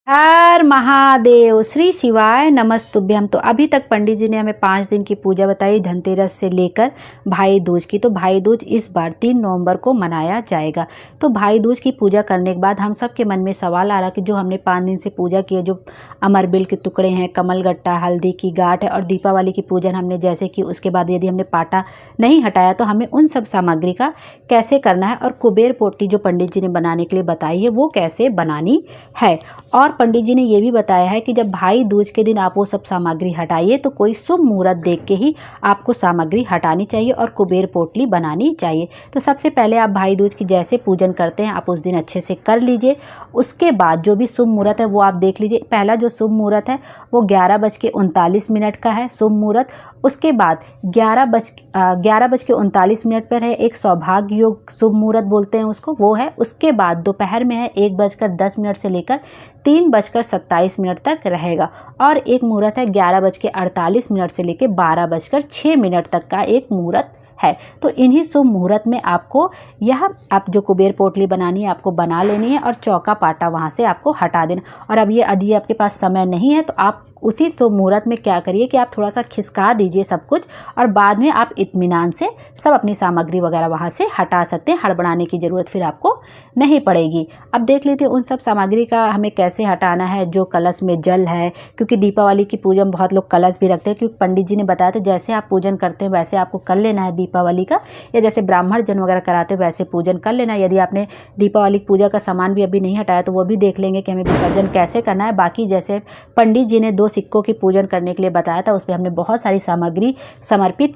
हर महादेव, श्री शिवाय नमस्तुभ्यम। तो अभी तक पंडित जी ने हमें 5 दिन की पूजा बताई, धनतेरस से लेकर भाई दूज की। तो भाई दूज इस बार 3 नवंबर को मनाया जाएगा। तो भाई दूज की पूजा करने के बाद हम सब के मन में सवाल आ रहा कि जो हमने 5 दिन से पूजा की है, जो अमरबिल के टुकड़े हैं, कमलगट्टा, हल्दी की गांठ है और दीपावली की पूजन हमने जैसे की, उसके बाद यदि हमने पाटा नहीं हटाया तो हमें उन सब सामग्री का कैसे करना है, और कुबेर पोटली जो पंडित जी ने बनाने के लिए बताई है वो कैसे बनानी है। और पंडित जी ने ये भी बताया है कि जब भाई दूज के दिन आप वो सब सामग्री हटाइए तो कोई शुभ मुहूर्त देख के ही आपको सामग्री हटानी चाहिए और कुबेर पोटली बनानी चाहिए। तो सबसे पहले आप भाई दूज की जैसे पूजन करते हैं आप उस दिन अच्छे से कर लीजिए। उसके बाद जो भी शुभ मुहूर्त है वो आप देख लीजिए। पहला जो शुभ मुहूर्त है वो 11:39 का है शुभ मुहूर्त। उसके बाद 11:39 पर है एक सौभाग्य योग शुभ मुहूर्त बोलते हैं उसको, वो है। उसके बाद दोपहर में है 1:10 से लेकर 3:27 तक रहेगा। और एक मुहूर्त है 11:48 से लेकर 12:06 तक का एक मुहूर्त है। तो इन्हीं शुभ मुहूर्त में आपको यह आप जो कुबेर पोटली बनानी है आपको बना लेनी है और चौका पाटा वहाँ से आपको हटा देना। और अब ये यदि आपके पास समय नहीं है तो आप उसी शुभ मुहूर्त में क्या करिए कि आप थोड़ा सा खिसका दीजिए सब कुछ, और बाद में आप इत्मीनान से सब अपनी सामग्री वगैरह वहाँ से हटा सकते हैं। हड़बड़ाने की ज़रूरत फिर आपको नहीं पड़ेगी। अब देख लेते हैं उन सब सामग्री का हमें कैसे हटाना है। जो कलश में जल है, क्योंकि दीपावली की पूजा में बहुत लोग कलश भी रखते हैं, क्योंकि पंडित जी ने बताया था जैसे आप पूजन करते हैं वैसे आपको कर लेना है दीपावली का, या जैसे ब्राह्मण जन वगैरह कराते हैं वैसे पूजन कर लेना। यदि आपने दीपावली की पूजा का सामान भी अभी नहीं हटाया तो वो भी देख लेंगे कि हमें विसर्जन कैसे करना है। बाकी जैसे पंडित जी ने 2 सिक्कों की पूजन करने के लिए बताया था, उसमें हमने बहुत सारी सामग्री समर्पित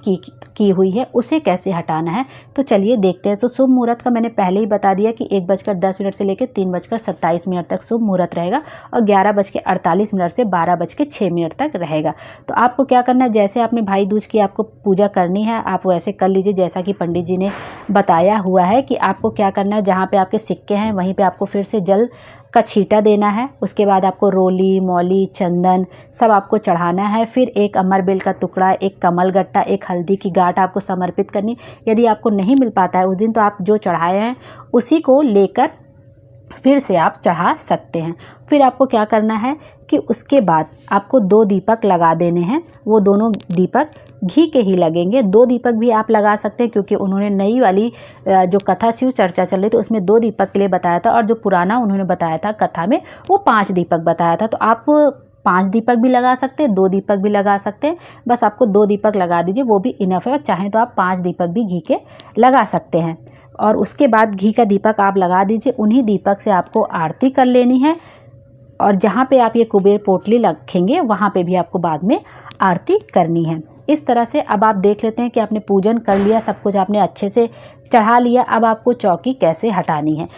की हुई है, उसे कैसे हटाना है तो चलिए देखते हैं। तो शुभ मुहूर्त का मैंने पहले ही बता दिया कि 1:10 से लेकर 3:27 तक शुभ मुहूर्त रहेगा और 11:48 से 12:06 तक रहेगा। तो आपको क्या करना है, जैसे आपने भाई दूज की आपको पूजा करनी है आप वैसे कर लीजिए जैसा कि पंडित जी ने बताया हुआ है। कि आपको क्या करना है, जहाँ पे आपके सिक्के हैं वहीं पे आपको फिर से जल का छींटा देना है। उसके बाद आपको रोली, मौली, चंदन सब आपको चढ़ाना है। फिर एक अमरबेल का टुकड़ा, एक कमलगट्टा, एक हल्दी की गांठ आपको समर्पित करनी। यदि आपको नहीं मिल पाता है उस दिन तो आप जो चढ़ाए हैं उसी को लेकर फिर से आप चढ़ा सकते हैं। फिर आपको क्या करना है कि उसके बाद आपको 2 दीपक लगा देने हैं। वो दोनों दीपक घी के ही लगेंगे। 2 दीपक भी आप लगा सकते हैं, क्योंकि उन्होंने नई वाली जो कथा शिव चर्चा चल रही थी उसमें 2 दीपक के लिए बताया था, और जो पुराना उन्होंने बताया था कथा में वो 5 दीपक बताया था। तो आप 5 दीपक भी लगा सकते हैं, 2 दीपक भी लगा सकते हैं। बस आपको 2 दीपक लगा दीजिए, वो भी इनफ है। चाहें तो आप 5 दीपक भी घी के लगा सकते हैं। और उसके बाद घी का दीपक आप लगा दीजिए। उन्हीं दीपक से आपको आरती कर लेनी है, और जहाँ पे आप ये कुबेर पोटली रखेंगे वहाँ पे भी आपको बाद में आरती करनी है। इस तरह से अब आप देख लेते हैं कि आपने पूजन कर लिया, सब कुछ आपने अच्छे से चढ़ा लिया। अब आपको चौकी कैसे हटानी है।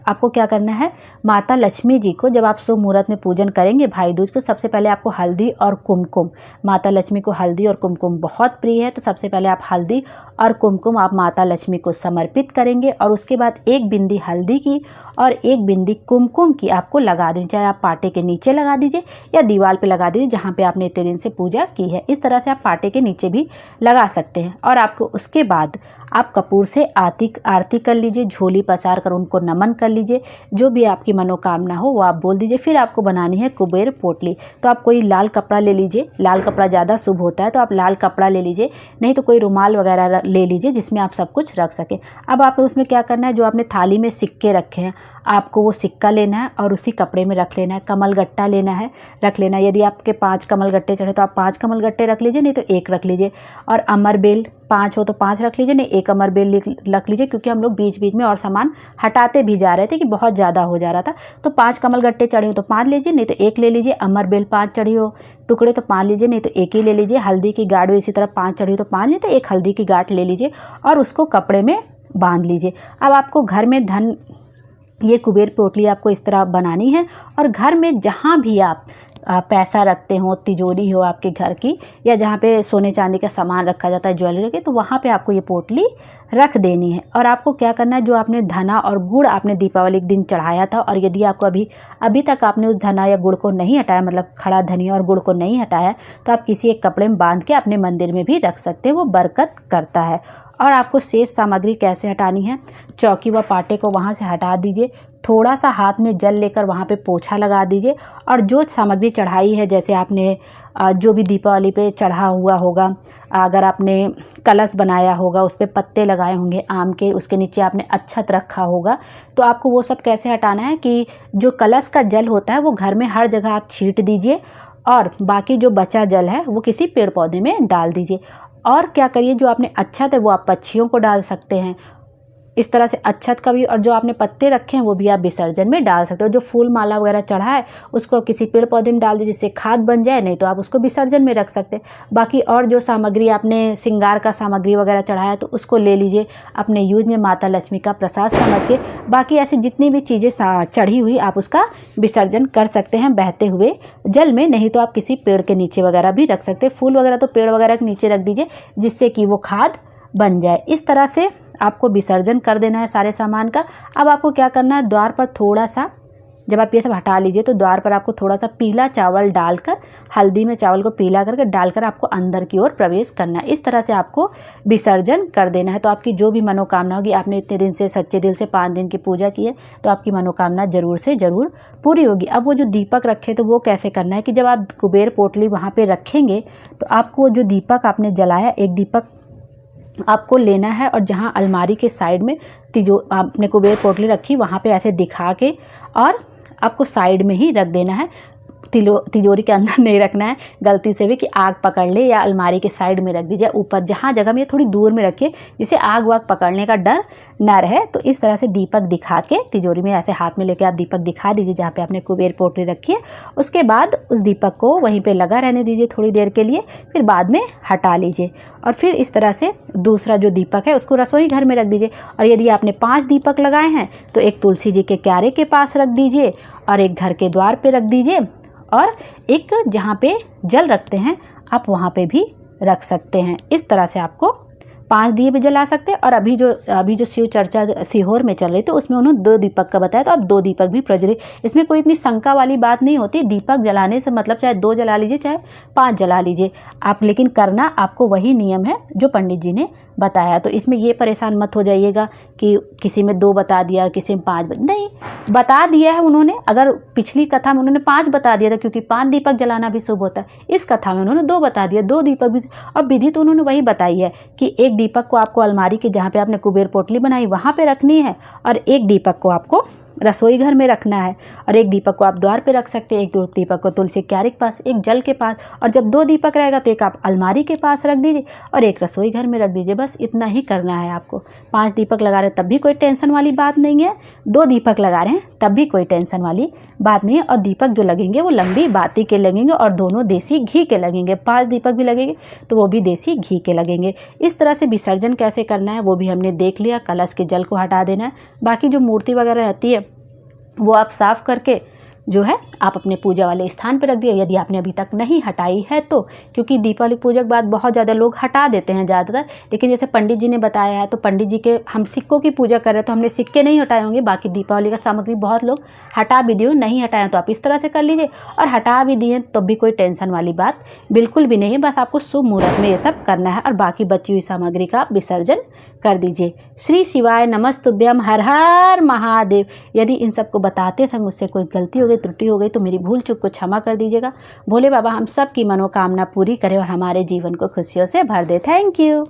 आपको क्या करना है, माता लक्ष्मी जी को जब आप शुभ मुहूर्त में पूजन करेंगे भाई दूज को, सबसे पहले आपको हल्दी और कुमकुम, माता लक्ष्मी को हल्दी और कुमकुम बहुत प्रिय है, तो सबसे पहले आप हल्दी और कुमकुम आप माता लक्ष्मी को समर्पित करेंगे। और उसके बाद 1 बिंदी हल्दी की और 1 बिंदी कुमकुम की आपको लगा देनी। चाहे आप पाटे के नीचे लगा दीजिए या दीवार पे लगा दीजिए जहाँ पे आपने इतने दिन से पूजा की है। इस तरह से आप पाटे के नीचे भी लगा सकते हैं। और आपको उसके बाद आप कपूर से आरती कर लीजिए, झोली पसार कर उनको नमन कर लीजिए। जो भी आपकी मनोकामना हो वो आप बोल दीजिए। फिर आपको बनानी है कुबेर पोटली। तो आप कोई लाल कपड़ा ले लीजिए, लाल कपड़ा ज़्यादा शुभ होता है तो आप लाल कपड़ा ले लीजिए, नहीं तो कोई रुमाल वगैरह ले लीजिए जिसमें आप सब कुछ रख सकें। अब आप उसमें क्या करना है, जो आपने थाली में सिक्के रखे हैं आपको वो सिक्का लेना है और उसी कपड़े में रख लेना है। कमलगट्टा लेना है, रख लेना है। यदि आपके 5 कमलगट्टे चढ़े तो आप 5 कमलगट्टे रख लीजिए, नहीं तो 1 रख लीजिए। और अमरबेल 5 हो तो 5 रख लीजिए, नहीं 1 अमरबेल रख लीजिए, क्योंकि हम लोग बीच बीच में और सामान हटाते भी जा रहे थे कि बहुत ज़्यादा हो जा रहा था। तो 5 कमलगट्टे चढ़े हो तो 5 लीजिए, नहीं तो 1 ले लीजिए। अमरबेल 5 चढ़ी हो टुकड़े तो 5 लीजिए, नहीं तो 1 ही ले लीजिए। हल्दी की गाढ़ इसी तरह 5 चढ़ी हो तो 5 लीजिए, तो 1 हल्दी की गांठ ले लीजिए और उसको कपड़े में बांध लीजिए। अब आपको घर में ये कुबेर पोटली आपको इस तरह बनानी है। और घर में जहाँ भी आप पैसा रखते हो, तिजोरी हो आपके घर की, या जहाँ पे सोने चांदी का सामान रखा जाता है ज्वेलरी के, तो वहाँ पे आपको ये पोटली रख देनी है। और आपको क्या करना है, जो आपने धना और गुड़ आपने दीपावली के दिन चढ़ाया था, और यदि आपको अभी तक आपने उस धना या गुड़ को नहीं हटाया, मतलब खड़ा धनिया और गुड़ को नहीं हटाया, तो आप किसी एक कपड़े में बांध के अपने मंदिर में भी रख सकते हैं, वो बरकत करता है। और आपको शेष सामग्री कैसे हटानी है, चौकी व पाटे को वहाँ से हटा दीजिए। थोड़ा सा हाथ में जल लेकर वहाँ पे पोछा लगा दीजिए और जो सामग्री चढ़ाई है, जैसे आपने जो भी दीपावली पे चढ़ा हुआ होगा, अगर आपने कलश बनाया होगा, उस पे पत्ते लगाए होंगे आम के, उसके नीचे आपने अक्षत रखा होगा, तो आपको वो सब कैसे हटाना है कि जो कलश का जल होता है वो घर में हर जगह आप छींट दीजिए और बाकी जो बचा जल है वो किसी पेड़ पौधे में डाल दीजिए। और क्या करिए, जो आपने अक्षत है वो आप पक्षियों को डाल सकते हैं। इस तरह से अक्षत का भी, और जो आपने पत्ते रखे हैं वो भी आप विसर्जन में डाल सकते हो। जो फूल माला वगैरह चढ़ा है उसको किसी पेड़ पौधे में डाल दीजिए जिससे खाद बन जाए, नहीं तो आप उसको विसर्जन में रख सकते हैं। बाकी और जो सामग्री आपने श्रृंगार का सामग्री वगैरह चढ़ाया तो उसको ले लीजिए अपने यूज में माता लक्ष्मी का प्रसाद समझ के। बाकी ऐसी जितनी भी चीज़ें चढ़ी हुई आप उसका विसर्जन कर सकते हैं बहते हुए जल में, नहीं तो आप किसी पेड़ के नीचे वगैरह भी रख सकते हैं। फूल वगैरह तो पेड़ वगैरह के नीचे रख दीजिए जिससे कि वो खाद बन जाए। इस तरह से आपको विसर्जन कर देना है सारे सामान का। अब आपको क्या करना है, द्वार पर थोड़ा सा, जब आप ये सब हटा लीजिए तो द्वार पर आपको थोड़ा सा पीला चावल डालकर, हल्दी में चावल को पीला करके डालकर आपको अंदर की ओर प्रवेश करना है। इस तरह से आपको विसर्जन कर देना है। तो आपकी जो भी मनोकामना होगी, आपने इतने दिन से सच्चे दिल से 5 दिन की पूजा की है तो आपकी मनोकामना ज़रूर से ज़रूर पूरी होगी। अब वो जो दीपक रखे तो वो कैसे करना है कि जब आप कुबेर पोटली वहाँ पर रखेंगे तो आपको जो दीपक आपने जलाया, एक दीपक आपको लेना है और जहाँ अलमारी के साइड में आपने कुबेर पोटली रखी वहाँ पे ऐसे दिखा के और आपको साइड में ही रख देना है। तिजोरी के अंदर नहीं रखना है गलती से भी कि आग पकड़ ले, या अलमारी के साइड में रख दीजिए ऊपर, जहाँ जगह में थोड़ी दूर में रखिए जिससे आग वाग पकड़ने का डर ना रहे। तो इस तरह से दीपक दिखा के तिजोरी में ऐसे हाथ में लेके आप दीपक दिखा दीजिए जहाँ पे आपने कुबेर पोटली रखी है। उसके बाद उस दीपक को वहीं पे लगा रहने दीजिए थोड़ी देर के लिए, फिर बाद में हटा लीजिए। और फिर इस तरह से दूसरा जो दीपक है उसको रसोई घर में रख दीजिए। और यदि आपने 5 दीपक लगाए हैं तो एक तुलसी जी के क्यारे के पास रख दीजिए और एक घर के द्वार पे रख दीजिए और एक जहाँ पे जल रखते हैं आप वहाँ पे भी रख सकते हैं। इस तरह से आपको 5 दिए भी जला सकते हैं। और अभी जो शिव चर्चा सीहोर में चल रही तो उसमें उन्होंने 2 दीपक का बताया, तो आप 2 दीपक भी प्रज्वलित, इसमें कोई इतनी शंका वाली बात नहीं होती। दीपक जलाने से मतलब चाहे 2 जला लीजिए चाहे 5 जला लीजिए आप, लेकिन करना आपको वही नियम है जो पंडित जी ने बताया। तो इसमें ये परेशान मत हो जाइएगा कि किसी में 2 बता दिया किसी में 5 नहीं बता दिया है उन्होंने। अगर पिछली कथा में उन्होंने 5 बता दिया था क्योंकि 5 दीपक जलाना भी शुभ होता है, इस कथा में उन्होंने 2 बता दिया, 2 दीपक भी। अब विधि तो उन्होंने वही बताई है कि एक दीपक को आपको अलमारी के जहाँ पे आपने कुबेर पोटली बनाई वहाँ पे रखनी है और एक दीपक को आपको रसोई घर में रखना है और एक दीपक को आप द्वार पे रख सकते हैं, एक दीपक को तुलसी क्यारे के पास, एक जल के पास। और जब 2 दीपक रहेगा तो एक आप अलमारी के पास रख दीजिए और एक रसोई घर में रख दीजिए। बस इतना ही करना है आपको। 5 दीपक लगा रहे हैं तब भी कोई टेंशन वाली बात नहीं है, 2 दीपक लगा रहे हैं तब भी कोई टेंशन वाली बात नहीं है। और दीपक जो लगेंगे वो लंबी बाती के लगेंगे और दोनों देसी घी के लगेंगे। 5 दीपक भी लगेंगे तो वो भी देसी घी के लगेंगे। इस तरह से विसर्जन कैसे करना है वो भी हमने देख लिया। कलश के जल को हटा देना है। बाकी जो मूर्ति वगैरह रहती है वो आप साफ़ करके जो है आप अपने पूजा वाले स्थान पर रख दिए, यदि आपने अभी तक नहीं हटाई है तो। क्योंकि दीपावली पूजा के बाद बहुत ज़्यादा लोग हटा देते हैं ज़्यादातर, लेकिन जैसे पंडित जी ने बताया है तो पंडित जी के, हम सिक्कों की पूजा कर रहे हैं तो हमने सिक्के नहीं हटाए होंगे, बाकी दीपावली का सामग्री बहुत लोग हटा भी दिए, नहीं हटाए तो आप इस तरह से कर लीजिए। और हटा भी दिए तो भी कोई टेंशन वाली बात बिल्कुल भी नहीं है, बस आपको शुभ मुहूर्त में ये सब करना है और बाकी बची हुई सामग्री का विसर्जन कर दीजिए। श्री शिवाय नमस्तुभ्यम, हर हर महादेव। यदि इन सबको बताते समय मुझसे कोई गलती हो गई, त्रुटि हो गई तो मेरी भूल चूक को क्षमा कर दीजिएगा। भोले बाबा हम सब की मनोकामना पूरी करें और हमारे जीवन को खुशियों से भर दे। Thank you.